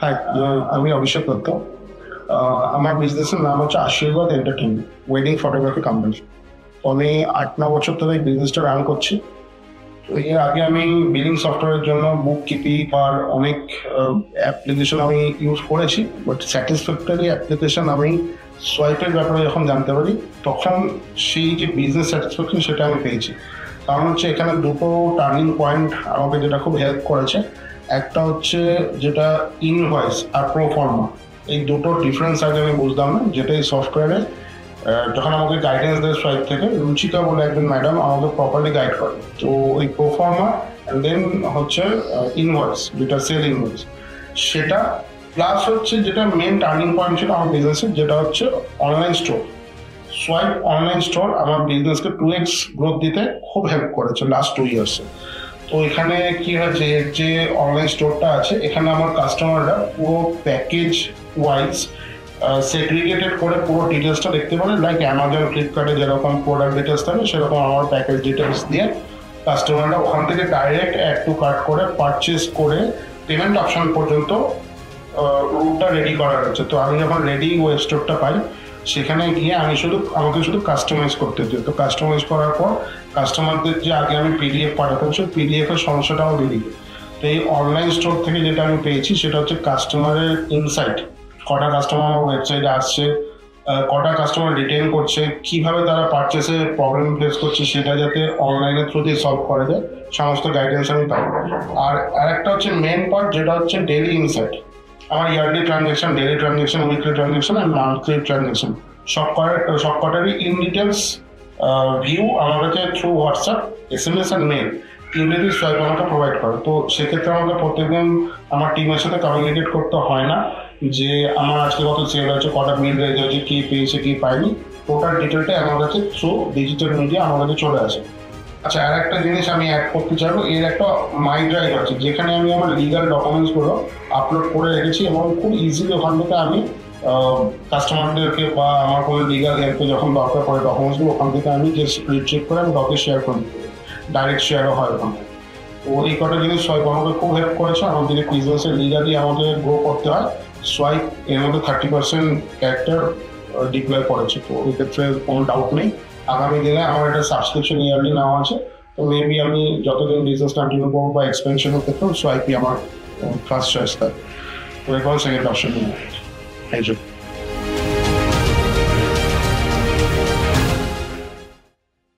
High, আমি অভিষেক দত্ত। আমার বিজনেসের নাম হচ্ছে আশীর্বাদ এন্টারটেইনমেন্ট ওয়েডিং ফটোগ্রাফি কোম্পানি। আমি 8-9 বছর ধরে এই বিজনেসটা রান করছি। তো এর আগে আমি বিলিং সফটওয়্যারের জন্য বুক কিপিং আর অনেক অ্যাপ্লিকেশন আমি ইউজ করেছি, বাট স্যাটিসফ্যাক্টরি অ্যাপ্লিকেশন আমি সোয়াইপের ব্যাপারে যখন জানতে পারি তখন সেই যে বিজনেস স্যাটিসফ্যাকশন সেটা আমি পেয়েছি। কারণ হচ্ছে এখানে দুটো টার্নিং পয়েন্ট আমাকে যেটা খুব হেল্প করেছে। একটা হচ্ছে যেটা ইনভয়েস আর প্রোফর্মা, এই দুটো ডিফারেন্স আগে আমি বুঝতাম না, যেটা এই সফটওয়্যারে যখন আমাকে গাইডেন্স দেয় সোয়াইপ থেকে, রুচিকা বলে একজন ম্যাডাম আমাকে প্রপারলি গাইড করে। তো ওই প্রোফর্মা দেন হচ্ছে ইনভয়েস, যেটা সেল ইনভয়েস, সেটা প্লাস হচ্ছে যেটা মেন টার্নিং পয়েন্ট ছিল আমার বিজনেসের, যেটা হচ্ছে online store. Swipe online store আমার বিজনেসকে 2x গ্রোথ দিতে খুব হেল্প করেছে লাস্ট 2 ইয়ার্সে। তো এখানে কি হয়েছে, যে অনলাইন স্টোরটা আছে এখানে আমার কাস্টমাররা পুরো প্যাকেজ ওয়াইজ সেগ্রিগেটেড করে পুরো ডিটেলসটা দেখতে পারে। লাইক অ্যামাজন, ফ্লিপকার্টে যেরকম প্রোডাক্ট ডিটেলস থাকে সেরকম আমার প্যাকেজ ডিটেলস দিয়ে কাস্টমাররা ওখান থেকে ডাইরেক্ট অ্যাড টু কার্ট করে পারচেস করে পেমেন্ট অপশন পর্যন্ত রুটটা রেডি করা রয়েছে। তো আমি যখন রেডি ওয়েব স্টোরটা পাই সেখানে গিয়ে আমাকে শুধু কাস্টমাইজ করতে হচ্ছে। তো কাস্টমাইজ করার পর কাস্টমারদের যে আগে আমি পিডিএফ পাঠাতাম সেই পিডিএফের সমস্যাটা আমার বেরিয়ে যায়। তো এই অনলাইন স্টোর থেকে যেটা আমি পেয়েছি সেটা হচ্ছে কাস্টমারের ইনসাইট, কটা কাস্টমার আমার ওয়েবসাইটে আসছে, কটা কাস্টমার রিটেন করছে, কিভাবে তারা পারচেসে প্রবলেম ফেস করছে সেটা যাতে অনলাইনের থ্রুতেই সলভ করা যায়, সমস্ত গাইডেন্স আমি পাই। আর আরেকটা হচ্ছে মেন পার্ট, যেটা হচ্ছে ডেইলি ইনসাইট। আমার yearly transaction, daily transaction, weekly transaction আর মান্থলি ট্রানজ্যাকশন সবকটারই ইন ডিটেলস ভিউ আমার কাছে থ্রু হোয়াটসঅ্যাপ, SMS আর মেল তিনটেই সোয়াইপ আমাকে প্রোভাইড করে। তো সেক্ষেত্রে আমাকে প্রত্যেকদিন আমার টিমের সাথে কমিউনিকেট করতে হয় না যে আমার আজকে কত সেল হয়েছে, কটা মিল রেজ হয়েছে, কি পেয়েছে কি পাইনি, টোটাল ডিটেলটাই আমার কাছে থ্রু ডিজিটাল মিডিয়া আমার কাছে চলে আসে। আচ্ছা, আর একটা জিনিস আমি অ্যাড করতে চাইবো, এর একটা মাই ড্রাইভ আছে যেখানে আমি আমার লিগাল ডকুমেন্টসগুলো আপলোড করে রেখেছি এবং খুব ইজিলি ওখান থেকে আমি কাস্টমারদেরকে বা আমার কোনো লিগাল হেল্পে যখন দরকার পড়ে ডকুমেন্টসগুলো ওখান থেকে আমি জাস্ট রিট্রিভ করে আমি ডকে শেয়ার করি, ডাইরেক্ট শেয়ারও হয় ওখান থেকে। তো এই কটা জিনিস সোয়াইপ আমাকে খুব হেল্প করেছে। আমাদের বিজনেসে লিগালি আমাদের গ্রো করতে হয়, সোয়াইপ এর মধ্যে 30% ক্যারেক্টার ডিপ্লয় করেছে। তো এই ক্ষেত্রে কোনো ডাউট নেই। আগামী দিনে আমার একটা সাবস্ক্রিপশন ইয়ারলি নেওয়া আছে। তো মেবি আমি যতদিন বিজনেস কন্টিনিউ করবো বা এক্সপেনশনের ক্ষেত্রেও সোয়াইপই আমার ফার্স্ট চয়েস থাকে। তো এরপর সেকেন্ড অপশন নেই।